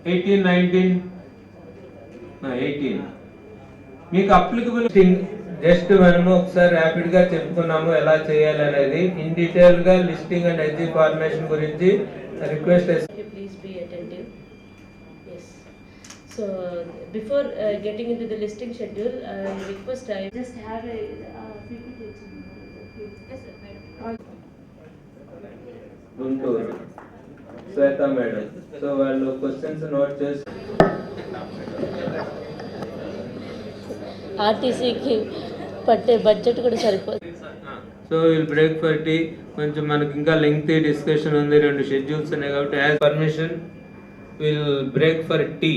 18, 19, 18 మీకు applicable just మనము ఒకసారి ర్యాపిడ్ గా చెప్పుకున్నాము ఎలా చేయాలి అనేది. ఇన్ డీటెయిల్ గా లిస్టింగ్ అండ్ ఎగ్జిట్ ఫార్మేషన్ గురించి request. Please be attentive. Yes. So before getting into the listing schedule, I request I just have a PPT. Yes, sir, madam. Guntur Shweta madam. So వాళ్ళు questions note చేసి ఆర్టీసీకి పట్టే budget కూడా సరిపోతుంది. So will break for tea. కొంచెం మనకి ఇంకా lengthy discussion ఉంది, 2 షెడ్యూల్స్ ఉన్నాయి కాబట్టి as permission will break for tea.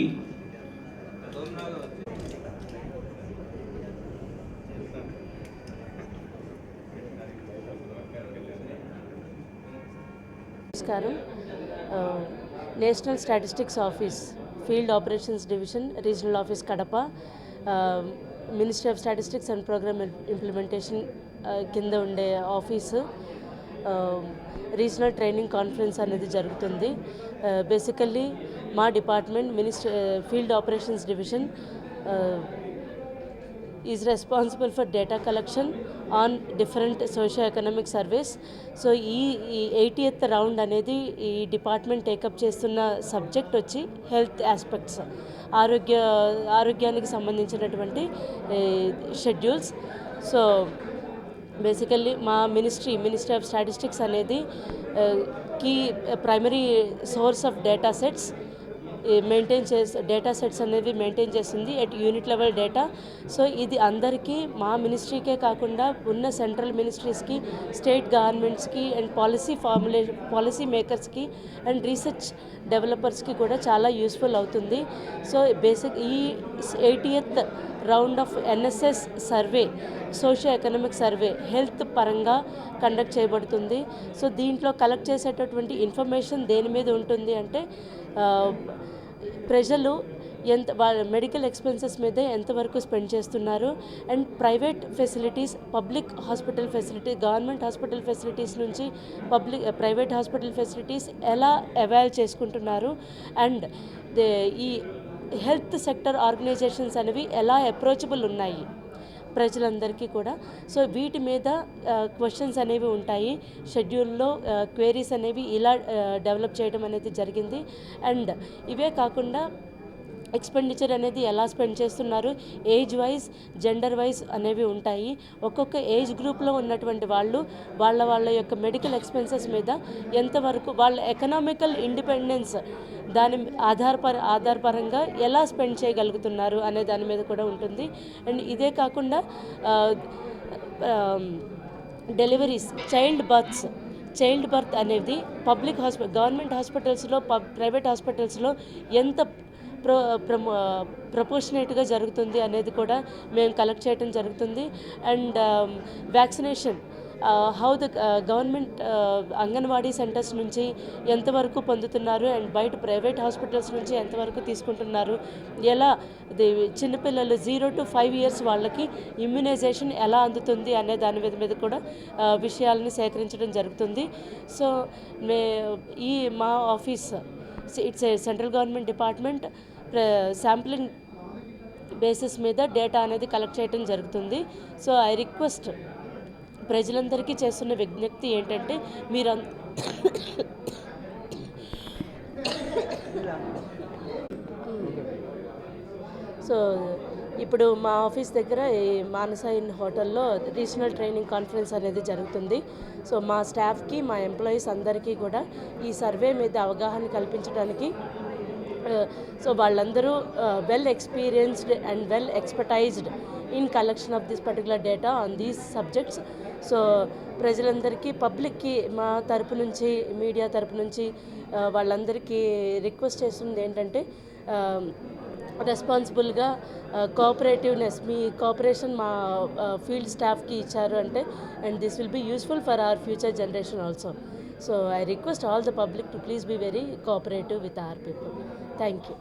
నమస్కారం. National statistics office, field operations division, regional office Kadapa, ministry of statistics and programme implementation కింద ఉండే ఆఫీసు రీజనల్ ట్రైనింగ్ కాన్ఫరెన్స్ అనేది జరుగుతుంది. బేసికల్లీ మా department field operations division is responsible for data collection on different socio economic surveys. So ఈ 80th round అనేది ఈ department take up చేస్తున్న subject వచ్చి హెల్త్ ఆస్పెక్ట్స్, ఆరోగ్యానికి సంబంధించినటువంటి షెడ్యూల్స్. సో బేసికల్లీ మా మినిస్ట్రీ ఆఫ్ స్టాటిస్టిక్స్ అనేది key primary source of data sets data sets అనేవి మెయింటైన్ చేస్తుంది at unit level data. So ఇది అందరికీ, మా మినిస్ట్రీకే కాకుండా ఉన్న సెంట్రల్ మినిస్ట్రీస్కి, స్టేట్ గవర్నమెంట్స్కి అండ్ పాలసీ మేకర్స్కి అండ్ రీసెర్చ్ డెవలపర్స్కి కూడా చాలా యూస్ఫుల్ అవుతుంది. సో ఈ 80th round of NSS survey, socio economic survey health పరంగా కండక్ట్ చేయబడుతుంది. సో దీంట్లో కలెక్ట్ చేసేటటువంటి ఇన్ఫర్మేషన్ దేని మీద ఉంటుంది అంటే ప్రజలు వాళ్ళ మెడికల్ ఎక్స్పెన్సెస్ మీద ఎంతవరకు స్పెండ్ చేస్తున్నారు and private facilities, public hospital facility, government hospital facilities నుంచి ప్రైవేట్ హాస్పిటల్ ఫెసిలిటీస్ ఎలా అవైల్ చేసుకుంటున్నారు అండ్ ఈ హెల్త్ సెక్టర్ ఆర్గనైజేషన్స్ అనేవి ఎలా అప్రోచబుల్ ఉన్నాయి ప్రజలందరికీ కూడా. సో వీటి మీద క్వశ్చన్స్ అనేవి ఉంటాయి. షెడ్యూల్లో క్వైరీస్ అనేవి ఇలా డెవలప్ చేయడం అనేది జరిగింది. అండ్ ఇవే కాకుండా ఎక్స్పెండిచర్ అనేది ఎలా స్పెండ్ చేస్తున్నారు, ఏజ్ వైజ్, జెండర్ వైజ్ అనేవి ఉంటాయి. ఒక్కొక్క ఏజ్ గ్రూప్లో ఉన్నటువంటి వాళ్ళ యొక్క మెడికల్ ఎక్స్పెన్సెస్ మీద ఎంతవరకు వాళ్ళ ఎకనామికల్ ఇండిపెండెన్స్ దాని ఆధారపరంగా ఎలా స్పెండ్ చేయగలుగుతున్నారు అనే దాని మీద కూడా ఉంటుంది. అండ్ ఇదే కాకుండా డెలివరీస్, చైల్డ్ బర్త్ అనేది గవర్నమెంట్ హాస్పిటల్స్లో, ప్రైవేట్ హాస్పిటల్స్లో ఎంత ప్రపోర్షనేట్గా జరుగుతుంది అనేది కూడా మేము కలెక్ట్ చేయడం జరుగుతుంది. And vaccination, how the government anganwadi centres నుంచి ఎంతవరకు పొందుతున్నారు అండ్ బయట ప్రైవేట్ హాస్పిటల్స్ నుంచి ఎంతవరకు తీసుకుంటున్నారు, ఎలా చిన్నపిల్లలు 0 to 5 years వాళ్ళకి ఇమ్యునైజేషన్ ఎలా అందుతుంది అనే దాని మీద కూడా విషయాలని సేకరించడం జరుగుతుంది. సో మా office, it's a central government department, sampling basis మీద డేటా అనేది కలెక్ట్ చేయడం జరుగుతుంది. సో ఐ రిక్వెస్ట్ ప్రజలందరికీ చేస్తున్న విజ్ఞప్తి ఏంటంటే సో ఇప్పుడు మా ఆఫీస్ దగ్గర ఈ మానస ఇన్ హోటల్లో రీజనల్ ట్రైనింగ్ కాన్ఫరెన్స్ అనేది జరుగుతుంది. సో మా స్టాఫ్కి, మా ఎంప్లాయీస్ అందరికీ కూడా ఈ సర్వే మీద అవగాహన కల్పించడానికి, సో వాళ్ళందరూ well experienced and well expertised in collection of this particular data on these subjects. So ప్రజలందరికీ, పబ్లిక్కి మా తరపు నుంచి, మీడియా తరపు నుంచి వాళ్ళందరికీ రిక్వెస్ట్ చేస్తుంది ఏంటంటే రెస్పాన్సిబుల్గా కోఆపరేటివ్నెస్, మీ కోఆపరేషన్ మా ఫీల్డ్ స్టాఫ్కి ఇచ్చారు అంటే, and this will be useful for our future generation also. So I request all the public to please be very cooperative with our people. Thank you.